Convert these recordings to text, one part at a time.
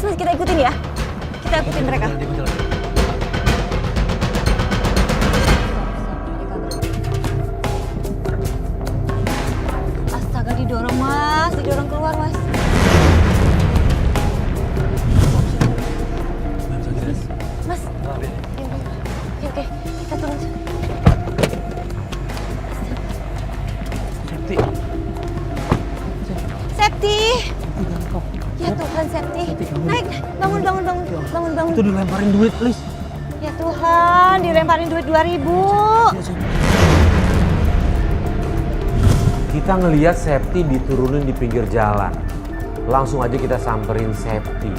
Mas, kita ikutin ya. Kita ikutin mereka. Astaga, didorong Mas, didorong keluar Mas. Mas, oke, kita turun. Septi. Ya Tuhan, Septi. Naik, bangun. Itu dilemparin duit, please. Ya Tuhan, dilemparin duit 2.000. Kita ngelihat Septi diturunin di pinggir jalan. Langsung aja kita samperin Septi.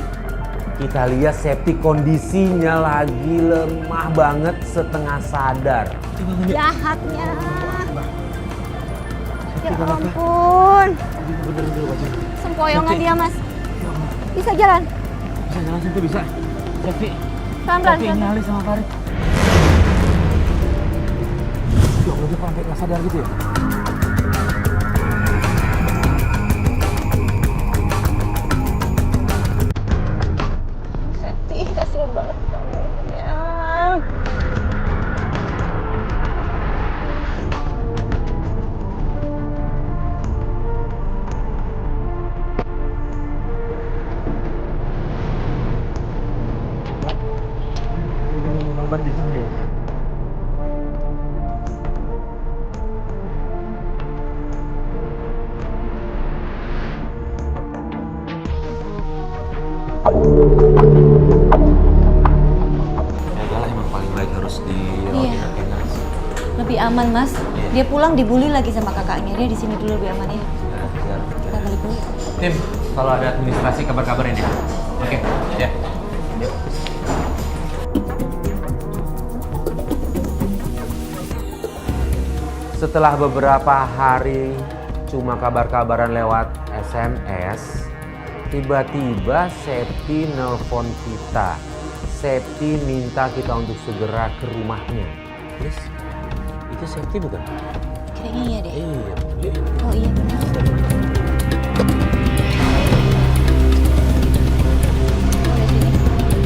Kita lihat Septi kondisinya lagi lemah banget, setengah sadar. Jahatnya. Ya ampun. Sempoyongan dia, Mas. Bisa jalan? Bisa jalan situ bisa. Septi. Pelan-pelan. Septi nyali sama Farid. Ya Allah, dia sampai nggak sadar gitu ya? Septi, kasihan banget kamu. Ya. Bantu sini. Ya emang paling baik harus Iya. Lebih aman, Mas. Dia pulang dibully lagi sama kakaknya. Dia di sini dulu lebih aman ya. Kita balik dulu. Tim, kalau ada administrasi kabar-kabarin ya. Oke, ya. Yuk. Setelah beberapa hari cuma kabar-kabaran lewat SMS, tiba-tiba Septi nelpon kita. Septi minta kita untuk segera ke rumahnya. Chris, itu Septi bukan? Kayaknya iya deh. Iya. Oh iya benar.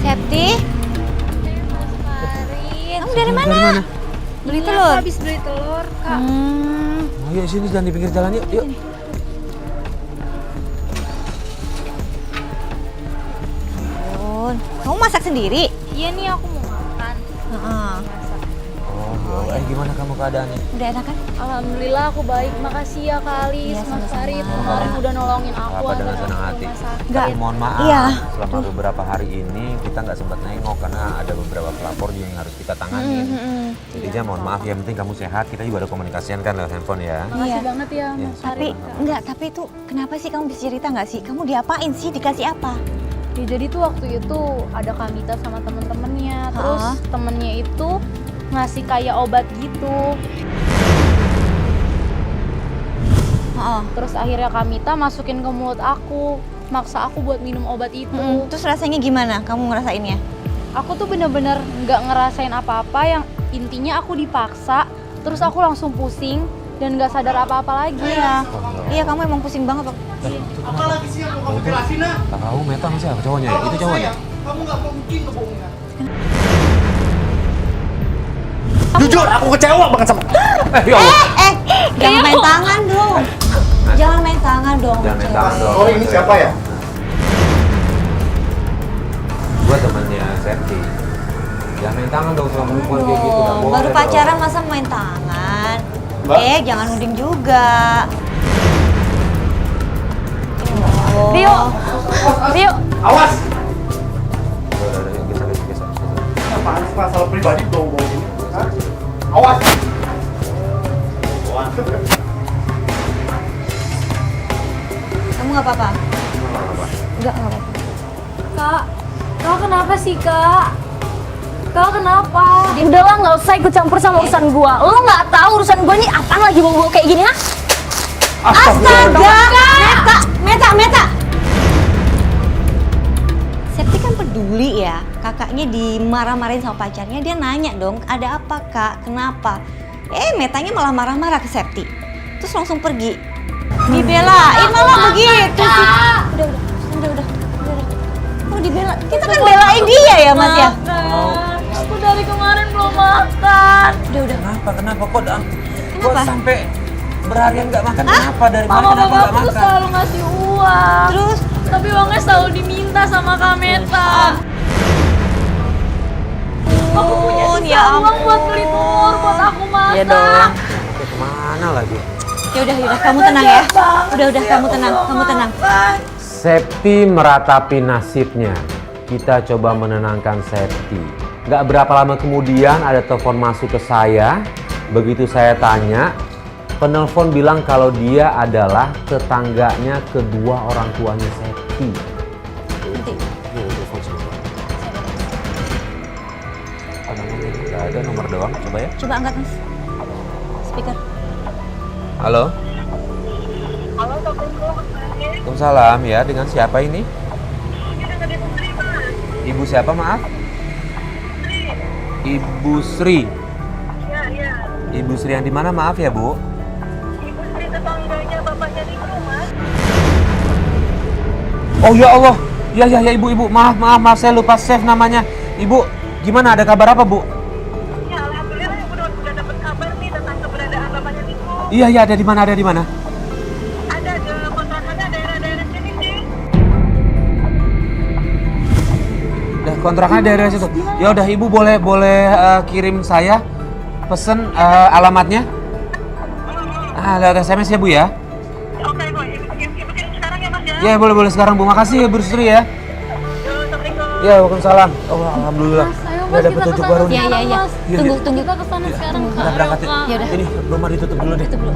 Septi? Kamu dari mana? Beli Ini telur? aku habis beli telur, Kak. Oh iya, sini jangan di pinggir jalan yuk. Yuk. Ampun. Kamu masak sendiri? Iya nih aku mau makan. Heeh. Oh, gimana kamu keadaannya? Udah enak kan? Alhamdulillah aku baik. Makasih ya Kak Alis, Iya, Mas sama-sama. Farid. Kemarin udah nolongin aku. Apa dengan antar senang aku ke hati. rumah sakit. Enggak. Tapi mohon maaf, Iya. selama beberapa hari ini kita nggak sempat nengok karena ada beberapa pelapor juga yang harus kita tangani. Intinya mohon maaf, yang penting kamu sehat. Kita juga ada komunikasian kan lewat handphone ya. Makasih Iya. banget ya, Iya, Mas Tapi Farid. enggak, tapi itu kenapa sih kamu bisa cerita nggak sih? Kamu diapain sih? Dikasih apa? Ya, jadi tuh waktu itu ada Kamita sama temen-temennya. Terus temennya itu ngasih kayak obat gitu. Heeh. Terus akhirnya Kamita masukin ke mulut aku. Maksa aku buat minum obat itu. Terus rasanya gimana? Kamu ngerasainnya? Aku tuh bener-bener nggak ngerasain apa-apa, yang intinya aku dipaksa. Terus aku langsung pusing dan nggak sadar apa-apa lagi. Iya. Iya, kamu emang pusing banget. Apalagi sih yang mau kamu jelasin, nah? Tak tahu Meta sama siapa cowoknya ya? Itu cowoknya. Kamu nggak mungkin kebohongan. Jujur, aku kecewa banget sama. Ya Allah. Jangan main tangan dong. Jangan main tangan dong. Jangan main tangan dong. Oh, ini siapa ya? Gua temannya Septi. Jangan main tangan dong sama perempuan kayak gitu. Nggak boleh Baru dong. pacaran masa main tangan? Mbak? Jangan nuding juga. Oh. Rio, Rio, Awas! Udah, geser. Apaan sih masalah pribadi bohong ini? Hah? Awas! Awas. Kamu nggak apa-apa? Nggak apa-apa. Kak, kau kenapa sih Kak? Kau kenapa? Udahlah, nggak usah ikut campur sama urusan gua. Lo nggak tahu urusan gua ini apaan lagi bawa kayak gini, ha? Astaga! Meta! Septi kan peduli ya, kakaknya dimarah-marahin sama pacarnya, dia nanya dong, ada apa kak, kenapa? Metanya malah marah-marah ke Septi, terus langsung pergi. Dibelain malah begitu sih. Udah. dibela. Kita kan belain dia ya Mas ya. Makan. Aku dari kemarin belum makan. Udah. Kenapa kok sampai berharian nggak makan? Kenapa dari kemarin Mama kenapa papa nggak aku tuh makan? selalu ngasih uang. Terus? Tapi uangnya selalu diminta sama Kak Meta. Aku punya sisa uang buat beli telur buat aku masak. Iya dong. Oke, kemana lagi? Yaudah, kamu tenang ya. Udah, kamu tenang. Septi meratapi nasibnya. Kita coba menenangkan Septi. Gak berapa lama kemudian ada telepon masuk ke saya. Begitu saya tanya, penelpon bilang kalau dia adalah tetangganya kedua orang tuanya Septi. Gak ada nomor doang, coba ya. Coba angkat Mas. Speaker. Halo? Halo, Assalamualaikum. Waalaikumsalam, ya, dengan siapa ini? Ibu siapa, maaf? Ibu Sri. Iya. Ibu Sri yang di mana, maaf ya, Bu? Ibu Sri tetangganya bapaknya Niko, Mas. Oh ya Allah. Ya Ibu. Maaf, saya lupa save namanya. Ibu, gimana, ada kabar apa, Bu? Ya, alhamdulillah Ibu udah dapat kabar nih tentang keberadaan bapaknya Niko. Iya, ada di mana? Ada di kontrakannya daerah-daerah sini sih. Udah kontrakannya daerah situ. Ya udah, Ibu boleh kirim saya pesen alamatnya. Lewat SMS ya, Bu ya? Oke, Bu. Ibu kirim sekarang ya, Mas ya. Ya, boleh sekarang, Bu. Makasih ya, Bu Sri ya. Assalamualaikum. Ya, waalaikumsalam. Oh, alhamdulillah. Mas, ayo Ya, Mas, dapat kita petunjuk kesana baru nih. sekarang, Iya. Mas. Tunggu. Kita kesana sekarang, Kak. Kita berangkat ya. Ayo, Kak. Yaudah. Ini rumah ditutup dulu deh. Tutup dulu.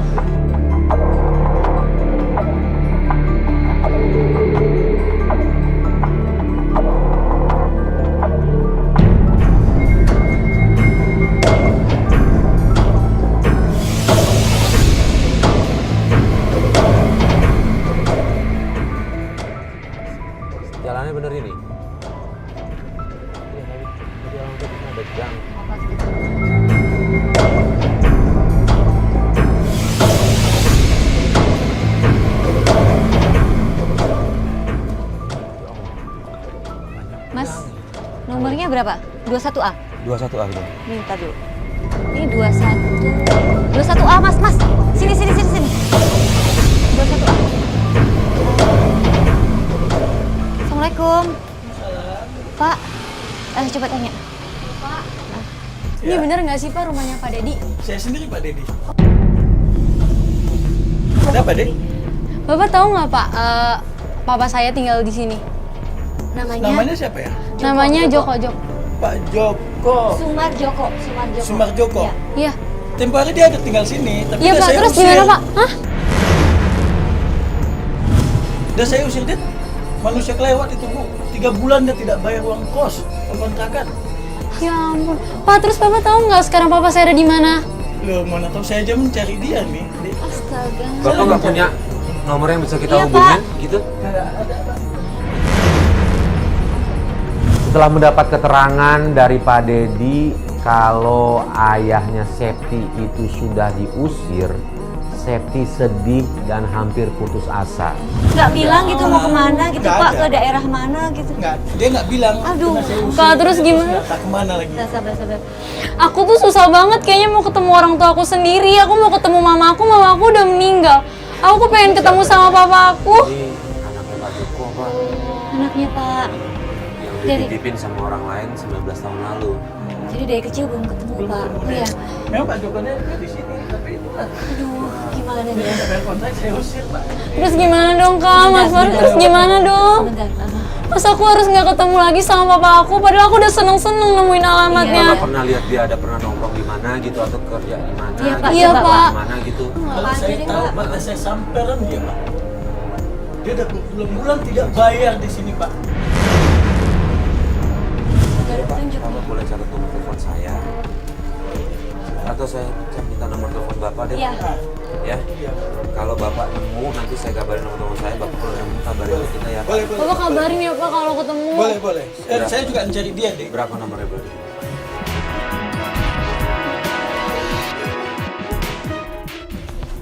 Jalannya bener ini. Ada gang. Mas, nomornya berapa? 21A. 21A gitu. Minta dulu. Ini 21A Mas. Sini. 21A. Assalamualaikum. Pak, coba tanya. Ini bener nggak sih Pak rumahnya Pak Dedi? Saya sendiri Pak Dedi. Ada apa, Dek? Bapak tahu nggak Pak, papa saya tinggal di sini. Namanya siapa ya? Namanya Joko. Pak Joko. Sumar Joko. Sumar Joko. Iya. Iya. Tempo hari dia ada tinggal sini, tapi Iya udah Pak, saya terus usir. gimana Pak? Hah? Udah saya usir dia. Manusia kelewat itu, Bu. 3 bulan dia tidak bayar uang kos, kontrakan. Ya ampun. Pak, terus Bapak tahu nggak sekarang papa saya ada di mana? Loh, mana tahu saya aja mencari dia nih, Dek. Astaga. Bapak nggak punya nomor yang bisa kita Iya, hubungin gitu? Setelah mendapat keterangan dari Pak Dedi kalau ayahnya Septi itu sudah diusir, Septi sedih dan hampir putus asa. Nggak bilang gitu mau kemana gitu Nggak Pak, ada. ke daerah mana gitu. Dia nggak bilang. Aduh, karena saya usir, Kak, terus gimana? Tak kemana lagi? Sabar. Aku tuh susah banget kayaknya mau ketemu orang tua aku sendiri. Aku mau ketemu mama aku udah meninggal. Aku pengen ketemu sama papa aku. Ini anaknya Pak Joko, Pak. Anaknya Pak. Yang Dari- dititipin sama orang lain 19 tahun lalu. Jadi dari kecil belum ketemu Pak. Oh iya. Memang Pak Joko dia di sini, tapi itulah. Aduh, gimana nih? Dia nggak bayar kontrak, saya usir, Pak. Terus gimana dong Kak? Mas Far, terus gimana dong? Bentar. Mas aku harus nggak ketemu lagi sama papa aku, padahal aku udah seneng-seneng nemuin alamatnya. Bapak pernah lihat dia ada pernah nongkrong di mana gitu atau kerja di mana? Iya, Pak. gitu, Iya, Coba, Pak. Di mana gitu? Kalau saya jadi, tahu, Pak. Pak, saya samperan dia, Pak. Dia udah berbulan-bulan tidak bayar di sini, Pak. Nggak ada petunjuk. Bapak boleh catat nomor telepon saya? Atau saya minta nomor telepon Bapak deh? Iya. Ya? Kalau Bapak nemu, nanti saya kabarin nomor telepon saya. Bapak kalau nemu, kabarin ke kita ya, Pak. Boleh. Bapak kabarin ya Pak kalau ketemu. Boleh. Saya juga mencari dia, Dek. Berapa nomornya, Bro?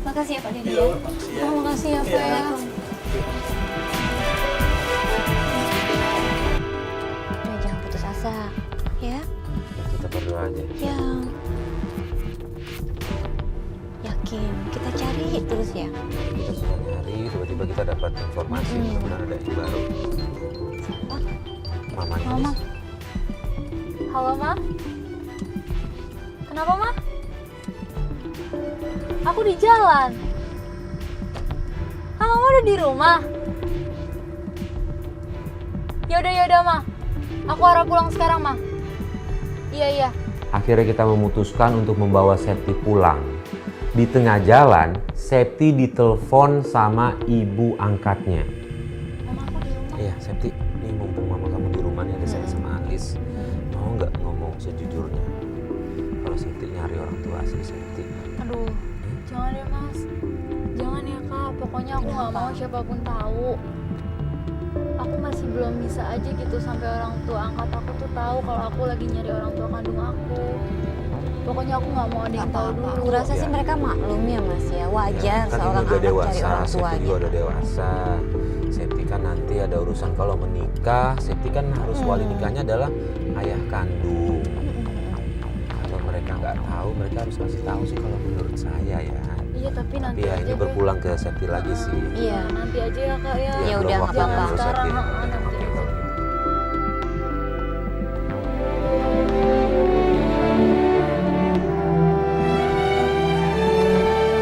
Makasih ya Pak Dedi. Iya, Pak. Iya. Oh, makasih ya Pak ya. bisa. Ya, Kita berdoa aja. ya. Yakin, kita cari terus ya. Kita sudah nyari, tiba-tiba kita dapat informasi mudah-mudahan ada yang baru. Siapa? Mamanya. Mama. Halo, Ma. Kenapa, Ma? Aku di jalan. Ah, Mama udah di rumah. Yaudah, Ma. Aku harap pulang sekarang, Ma. Iya. Akhirnya kita memutuskan untuk membawa Septi pulang. Di tengah jalan, Septi ditelepon sama ibu angkatnya. Mama, aku di rumah. Iya, Septi, ini mumpung mama kamu di rumah nih ada saya sama Alis. Mau nggak ngomong sejujurnya? Kalau Septi nyari orang tua si Septi. Aduh, jangan ya, Mas. Jangan ya, Kak. Pokoknya aku nggak mau siapapun tahu. Aku masih belum bisa aja gitu sampai orang tua angkat aku tuh tahu kalau aku lagi nyari orang tua kandung aku. Pokoknya aku nggak mau ada yang tahu Apa-apa. dulu. Aku rasa sih mereka maklum ya Mas ya. Wajar kan seorang ini udah anak cari dewasa, orang Septi tuanya. juga udah dewasa. Septi kan nanti ada urusan kalau menikah, Septi kan harus wali nikahnya adalah ayah kandung. Kalau mereka nggak tahu, mereka harus kasih tahu sih kalau menurut saya ya. Iya, tapi nanti Tapi ya aja ini deh. berpulang ke Septi lagi sih. Iya. Nanti aja ya, Kak ya. Ya belum udah, nggak waktunya apa-apa. untuk Sekarang, Septi. nanti Oke, aja. oke.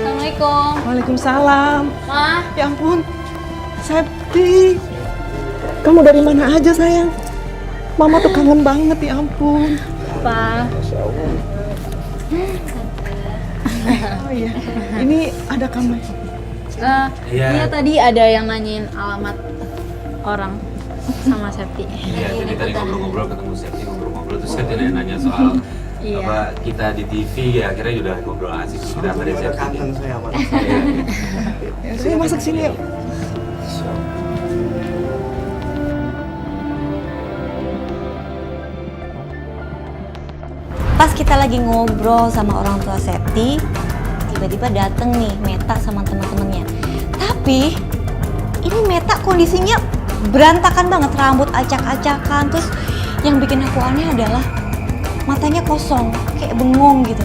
Assalamualaikum. Waalaikumsalam. Ma, Ya ampun, Septi. Kamu dari mana aja sayang? Mama tuh kangen banget, ya ampun. Pa. Oh iya, ini ada kamu. Iya tadi ada yang nanyain alamat orang sama Septi. Iya, jadi tadi ngobrol-ngobrol ketemu Septi, ngobrol-ngobrol terus Septi nanya soal Iya. apa kita di TV ya, akhirnya udah ngobrol asik kita sama Septi. Kangen saya sama Ya, saya masuk sini yuk. Pas kita lagi ngobrol sama orang tua Septi, tiba-tiba dateng nih Meta sama teman-temannya. Tapi ini Meta kondisinya berantakan banget, rambut acak-acakan. Terus yang bikin aku aneh adalah matanya kosong, kayak bengong gitu.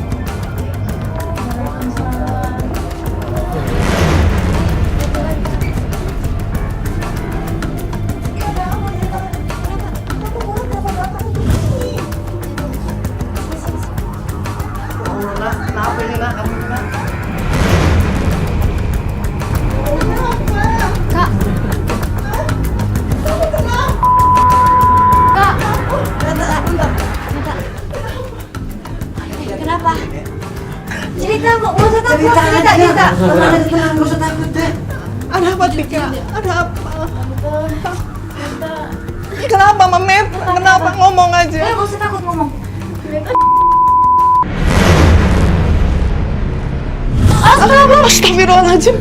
Kenapa ini nak? Kamu nak? Kak. Kak. Kenapa? Cerita, mau usah takut, cerita. Gak usah takut deh. Ada apa Tika? Ada apa? Kenapa Mamet? Kenapa ngomong aja? Gak usah takut ngomong. Astagfirullahaladzim.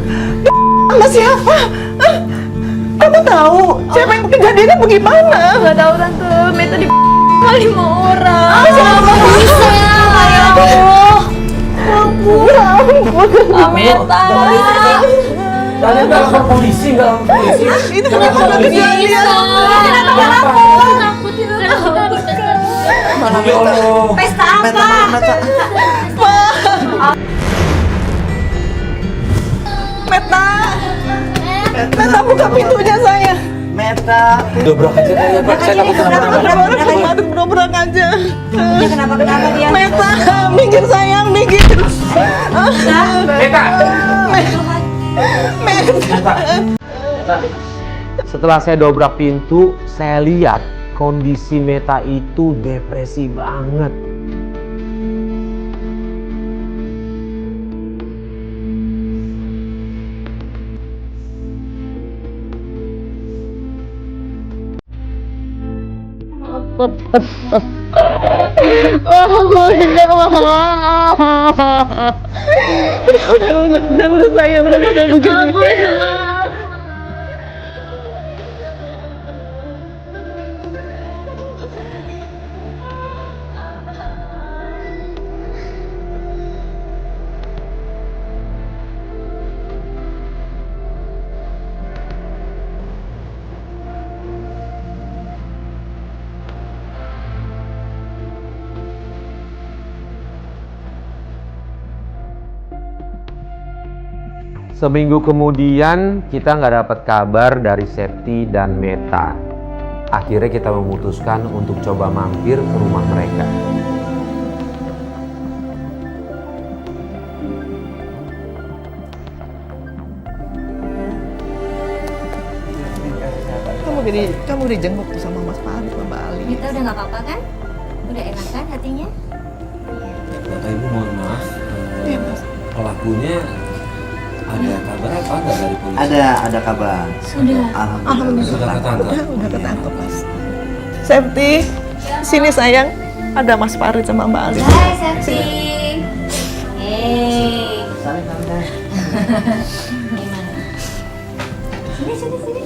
Sama siapa? Hah? Kamu tahu siapa yang kejadiannya bagaimana? Gak tahu tante, Meta di 5 orang. Siapa bisa? Ya Allah. Meta. Kalian nggak lapor polisi, nggak lapor polisi? Itu kenapa ada kejadian? Ya Allah. Pesta apa? Meta. Meta buka pintunya saya. Dobrak aja kali ya, Pak. Saya takut kenapa-napa. Dobrak aja. Dia kenapa-kenapa dia? Meta, minggir sayang, minggir. Meta! Meta. Setelah saya dobrak pintu, saya lihat kondisi Meta itu depresi banget. Udah sayang, udah begini. Seminggu kemudian kita nggak dapat kabar dari Septi dan Meta. Akhirnya kita memutuskan untuk coba mampir ke rumah mereka. Kamu dijenguk tuh sama Mas Farid, Mbak Ali. Meta udah nggak apa-apa kan? Udah enak kan hatinya? Bapak Ibu mohon maaf, Iya, Mas. pelakunya ada kabar apa enggak dari polisi? Ada kabar. Sudah. Alhamdulillah. Sudah ketangkap? Udah ketangkep, Mas. Septi, sini sayang. Ada Mas Farid sama Mbak Ali. Hai Septi. Hey. Gimana? Sini.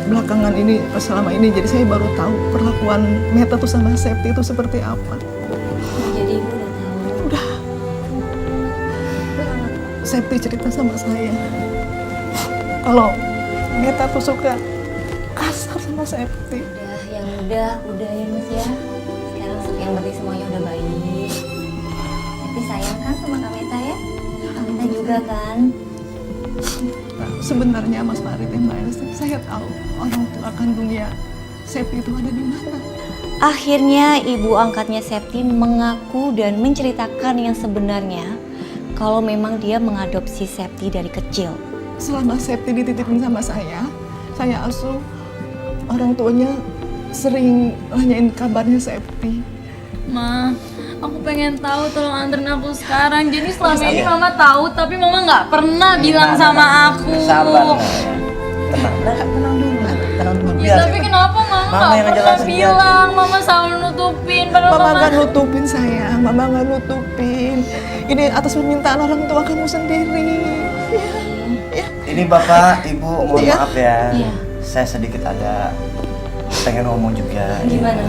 Belakangan ini, selama ini, jadi saya baru tahu perlakuan Meta tuh sama Septi itu seperti apa. Jadi ibu udah tahu. Septi cerita sama saya kalau Meta tuh suka kasar sama Septi. Udah ya Mas ya. Sekarang yang penting semuanya udah baik. Septi sayang kan sama Kak Meta ya? Kak Meta juga kan? Sebenarnya Mas Farid yang lain, saya tahu orang tua kandungnya Septi itu ada di mana. Akhirnya ibu angkatnya Septi mengaku dan menceritakan yang sebenarnya kalau memang dia mengadopsi Septi dari kecil. Selama Septi dititipin sama saya asuh, orang tuanya sering nanyain kabarnya Septi. Ma, aku pengen tahu, tolong anterin aku sekarang. Jadi selama ini Mama tahu, tapi Mama nggak pernah bilang sama aku. Sabar. Tenang dulu. Ya, tapi kenapa Mama nggak yang pernah ngejelasin dia. bilang? Mama selalu nutupin. Padahal Mama Mama nggak nutupin sayang, Mama nggak nutupin. Ini atas permintaan orang tua kamu sendiri. Ya. Ini Bapak, Ibu, mohon Iya. maaf ya. Iya. Saya sedikit ada pengen ngomong juga. Gimana?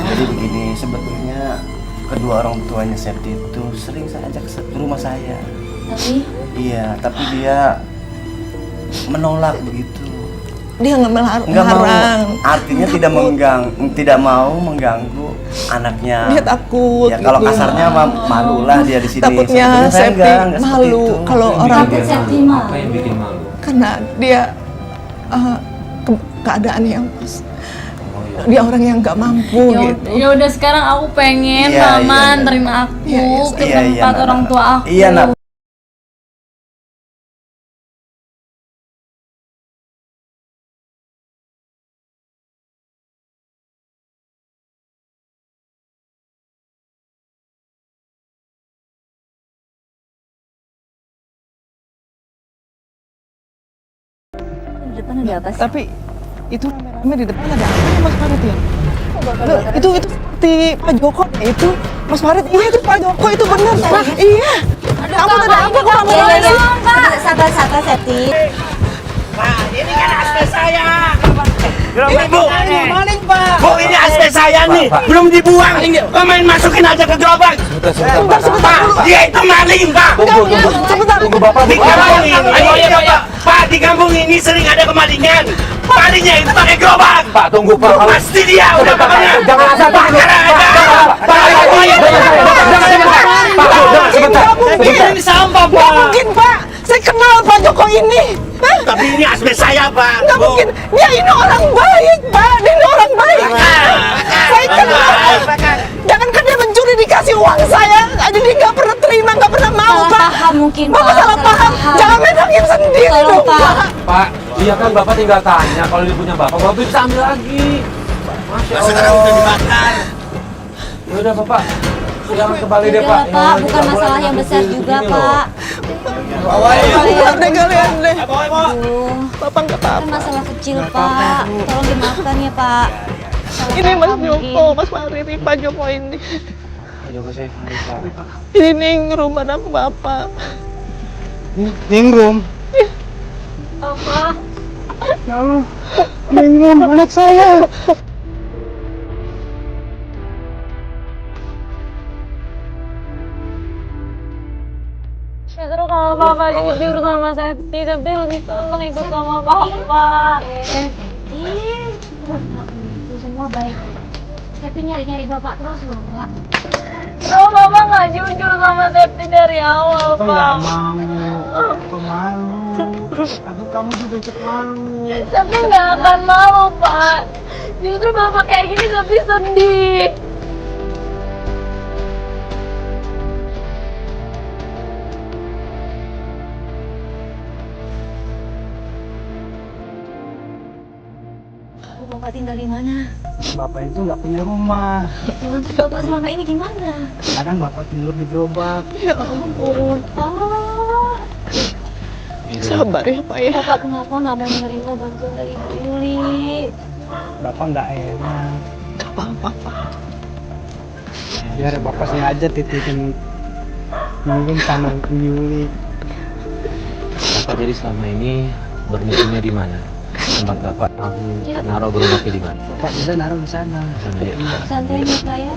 Jadi begini, sebetulnya kedua orang tuanya Septi itu sering saya ajak ke rumah saya. Tapi Iya, tapi dia menolak begitu. Dia nggak Nggak mau, melarang. artinya tidak mau mengganggu anaknya. Dia takut. Ya kalau gitu. kasarnya malulah dia di sini. Takutnya Sebetulnya saya Septi nggak seperti malu itu. kalau orang Takut Septi malu. Apa yang bikin malu? karena dia keadaan yang pas. Dia orang yang nggak mampu gitu. Ya udah sekarang aku pengen Iya, Mama iya. anterin aku Iya, ke iya, iya, tempat Nak. orang tua aku. Iya, Nak. di depan ada apa sih? Tapi itu rame-rame di depan ada apa ya Mas Farid ya? Loh, itu seperti Pak Joko itu Mas Farid. Iya itu Pak Joko, itu benar Pak. Iya. Kamu ada apa kok kamu Iya, nangis? Sabar Septi. Bu, Bu, ini aspek saya nih, belum dibuang. Pemain masukin aja ke gerobak. Pak, dia itu maling, Pak. Tunggu Bapak. Di kampung ini, Pak, di kampung ini sering ada kemalingan. Malingnya itu pakai gerobak. Pak, tunggu Pak. Pasti dia udah pokoknya. Jangan asal Pak. Sebentar. Ini sampah, Nggak mungkin Pak. Saya kenal Pak Joko ini. Hah? Tapi ini aspek saya, Pak. Nggak mungkin. Dia ini orang baik Pak. Dia ini orang baik. Saya kenal. Jangankan dia mencuri dikasih uang saya. Aja dia nggak pernah terima, nggak pernah mau Salah Pak. paham mungkin, Bapak Pak. salah paham. Jangan main hakim sendiri Tolong, dong Pak. Pak. Pak, iya kan Bapak tinggal tanya kalau dia punya Bapak bisa ambil lagi. Masya Sekarang udah Allah. dibakar. Ya udah Bapak, jangan kembali deh Udah Pak. lah, Pak, bukan masalah yang besar juga, Pak. Keluar deh kalian deh. Aduh, Bapak nggak kan apa-apa. masalah kecil, Pak. Tolong dimaafkan ya, Pak. Salah Ini Mas paham Joko, mungkin. Mas Farid, ini Pak Joko ini. Ini Ningrum anak Bapak. Ningrum. Apa? Ya Allah. Ningrum anak saya. Ya terus kalau Papa tidur sama Septi lebih seneng ikut sama Papa. Septi, itu semua baik. Septi nyari-nyari bapak terus loh, Pak. Oh, mama nggak jujur sama Septi dari awal, Aku Pak. nggak mau. Aku malu. Aku kamu juga ikut malu. Septi nggak akan mau, Pak. Justru bapak kayak gini Septi sedih. Bapak tinggal di mana? Bapak itu nggak punya rumah. Nanti bapak selama ini gimana? Kadang bapak tidur di gerobak. Ya ampun, Pak. Sabar ya Pak ya. Bapak kenapa nggak mau menerima bantuan dari Ibu Yuli? Bapak nggak enak. Gak apa-apa Pak. Biar bapak sengaja titipin Yuli sama Yuli. Bapak jadi selama ini bermusimnya di mana? Tempat Bapak naruh gerobaknya di mana? Bapak bisa naruh di sana. Sana ya. Santai ya, Pak ya.